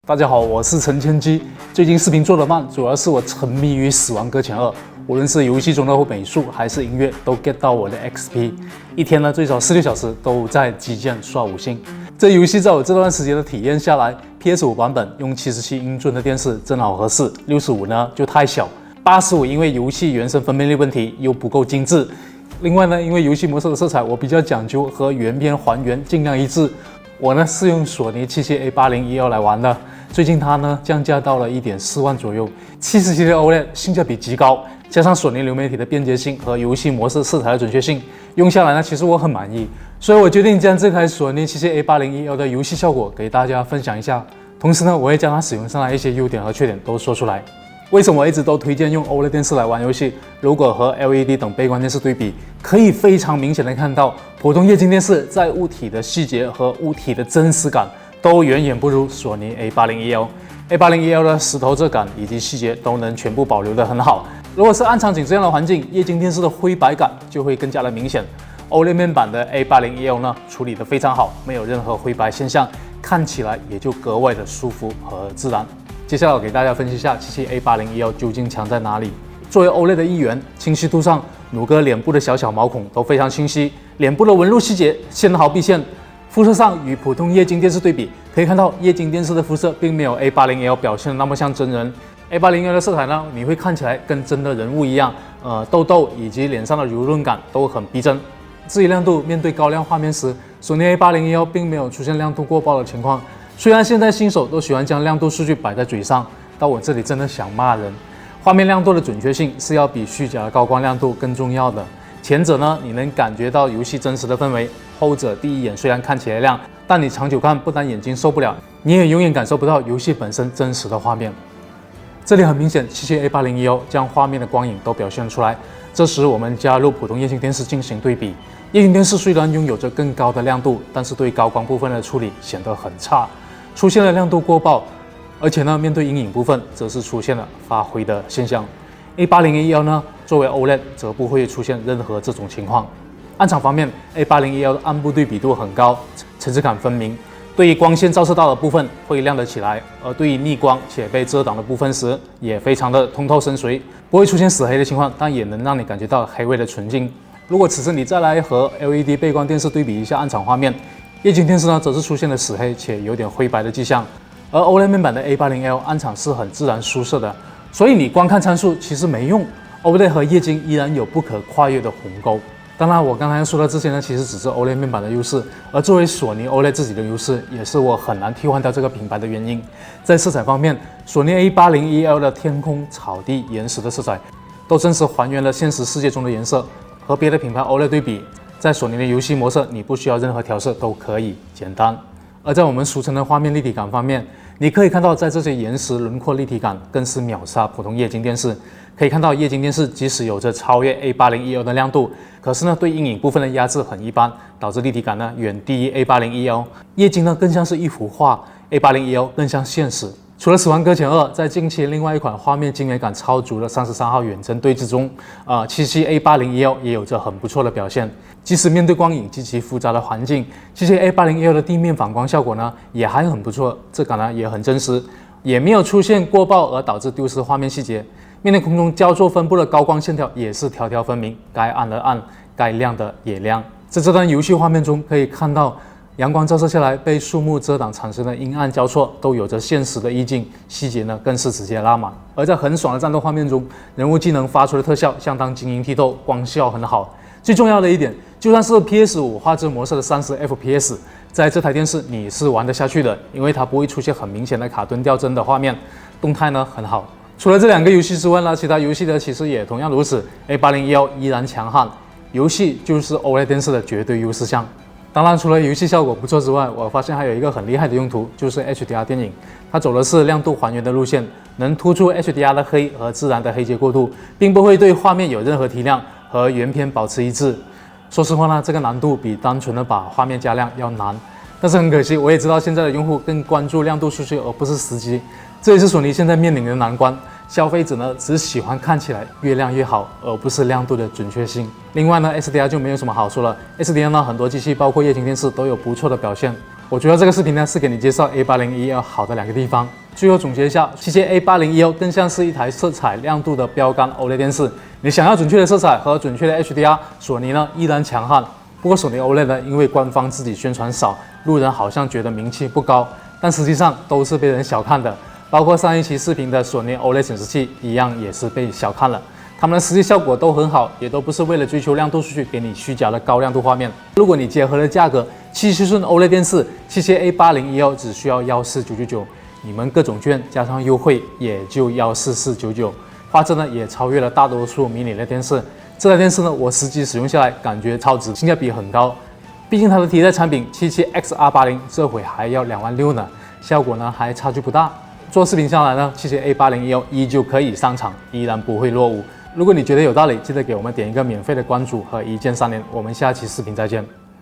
大家好，我是陈千基。最近视频做得慢，主要是我沉迷于《死亡搁浅2》，无论是游戏中的美术还是音乐，都 get 到我的 XP。一天呢，最少4、6小时都在击剑刷5星。这游戏在我这段时间的体验下来 ，PS5 版本用77英寸的电视正好合适，65呢就太小，85因为游戏原生分辨率问题又不够精致。另外呢，因为游戏模式的色彩我比较讲究和原片还原尽量一致，我呢是用索尼77A80E1来玩的。最近它呢降价到了1.4万左右，77的 OLED 性价比极高，加上索尼流媒体的便捷性和游戏模式色彩的准确性，用下来呢其实我很满意，所以我决定将这台索尼77A80E1的游戏效果给大家分享一下，同时呢我会将它使用上的一些优点和缺点都说出来。为什么我一直都推荐用 OLED 电视来玩游戏？如果和 LED 等背光电视对比，可以非常明显的看到，普通液晶电视在物体的细节和物体的真实感都远远不如索尼 A80E1。A80E1 的石头质感以及细节都能全部保留得很好。如果是暗场景这样的环境，液晶电视的灰白感就会更加的明显。OLED 面板的 A80E1 呢处理得非常好，没有任何灰白现象，看起来也就格外的舒服和自然。接下来我给大家分析一下77A80E1究竟强在哪里。作为 OLED 的一员，清晰度上，弩哥脸部的小毛孔都非常清晰，脸部的纹路细节纤毫毕现。肤色上与普通液晶电视对比，可以看到液晶电视的肤色并没有 A80E1 表现的那么像真人。A80E1 的色彩呢，你会看起来跟真的人物一样，痘痘以及脸上的柔润感都很逼真。至于亮度，面对高亮画面时，索尼 A80E1 并没有出现亮度过爆的情况。虽然现在新手都喜欢将亮度数据摆在嘴上，但我这里真的想骂人。画面亮度的准确性是要比虚假的高光亮度更重要的。前者呢，你能感觉到游戏真实的氛围；后者第一眼虽然看起来亮，但你长久看不但眼睛受不了，你也永远感受不到游戏本身真实的画面。这里很明显，77A80E1将画面的光影都表现出来。这时我们加入普通液晶电视进行对比，液晶电视虽然拥有着更高的亮度，但是对高光部分的处理显得很差，出现了亮度过曝，而且呢，面对阴影部分则是出现了发灰的现象。A80E1 呢，作为 OLED 则不会出现任何这种情况。暗场方面 ，A80E1 的暗部对比度很高，层次感分明，对于光线照射到的部分会亮得起来，而对于逆光且被遮挡的部分时，也非常的通透深邃，不会出现死黑的情况，但也能让你感觉到黑位的纯净。如果此时你再来和 LED 背光电视对比一下暗场画面，液晶电视呢则是出现了死黑且有点灰白的迹象，而 OLED 面板的 A80E1 暗场是很自然舒适的。所以你光看参数其实没用 ，OLED 和液晶依然有不可跨越的鸿沟。当然，我刚才说的这些呢，其实只是 OLED 面板的优势，而作为索尼 OLED 自己的优势，也是我很难替换掉这个品牌的原因。在色彩方面，索尼 A80E1 的天空、草地、岩石的色彩，都真实还原了现实世界中的颜色。和别的品牌 OLED 对比，在索尼的游戏模式，你不需要任何调色都可以简单。而在我们俗称的画面立体感方面，你可以看到，在这些岩石轮廓立体感更是秒杀普通液晶电视。可以看到，液晶电视即使有着超越 A80E1 的亮度，可是呢，对阴影部分的压制很一般，导致立体感呢远低于 A80E1。液晶呢更像是一幅画 ，A80E1 更像现实。除了《死亡搁浅2》，在近期另外一款画面精美感超足的33号远征对峙中，77A80E1 也有着很不错的表现。即使面对光影极其复杂的环境，77A80E1 的地面反光效果呢也还很不错，质感呢也很真实，也没有出现过曝而导致丢失画面细节。面对空中交错分布的高光线条也是条条分明，该暗的暗，该亮的也亮。在这段游戏画面中可以看到，阳光照射下来，被树木遮挡产生的阴暗交错，都有着现实的意境，细节呢更是直接拉满。而在很爽的战斗画面中，人物技能发出的特效相当晶莹剔透，光效很好。最重要的一点，就算是 PS5 画质模式的30 FPS， 在这台电视你是玩得下去的，因为它不会出现很明显的卡顿掉帧的画面，动态呢很好。除了这两个游戏之外呢，其他游戏呢其实也同样如此。A80E1 依然强悍，游戏就是 OLED 电视的绝对优势项。当然，除了游戏效果不错之外，我发现还有一个很厉害的用途，就是 HDR 电影。它走的是亮度还原的路线，能突出 HDR 的黑和自然的黑阶过渡，并不会对画面有任何提亮，和原片保持一致。说实话呢，这个难度比单纯的把画面加亮要难。但是很可惜，我也知道现在的用户更关注亮度数据而不是时机，这也是索尼现在面临的难关。消费者呢只喜欢看起来越亮越好，而不是亮度的准确性。另外呢 ，SDR 就没有什么好说了。SDR 呢很多机器包括液晶电视都有不错的表现。我觉得这个视频呢是给你介绍 A8012好的2个地方。最后总结一下，其实 A8012更像是一台色彩亮度的标杆 OLED 电视。你想要准确的色彩和准确的 HDR， 索尼呢依然强悍。不过索尼 OLED 呢，因为官方自己宣传少，路人好像觉得名气不高，但实际上都是被人小看的。包括上一期视频的索尼 OLED 显示器一样也是被小看了。它们的实际效果都很好，也都不是为了追求亮度数据给你虚假的高亮度画面。如果你结合了价格，77寸 OLED 电视，其实 A8012只需要14999，你们各种券加上优惠也就14499，画质呢也超越了大多数迷你的电视。这台电视呢，我实际使用下来感觉超值，性价比很高。毕竟它的替代产品77XR80这回还要26000呢，效果呢还差距不大。做视频下来呢，其实 A8012依旧可以上场，依然不会落伍。如果你觉得有道理，记得给我们点一个免费的关注和1键3连。我们下期视频再见。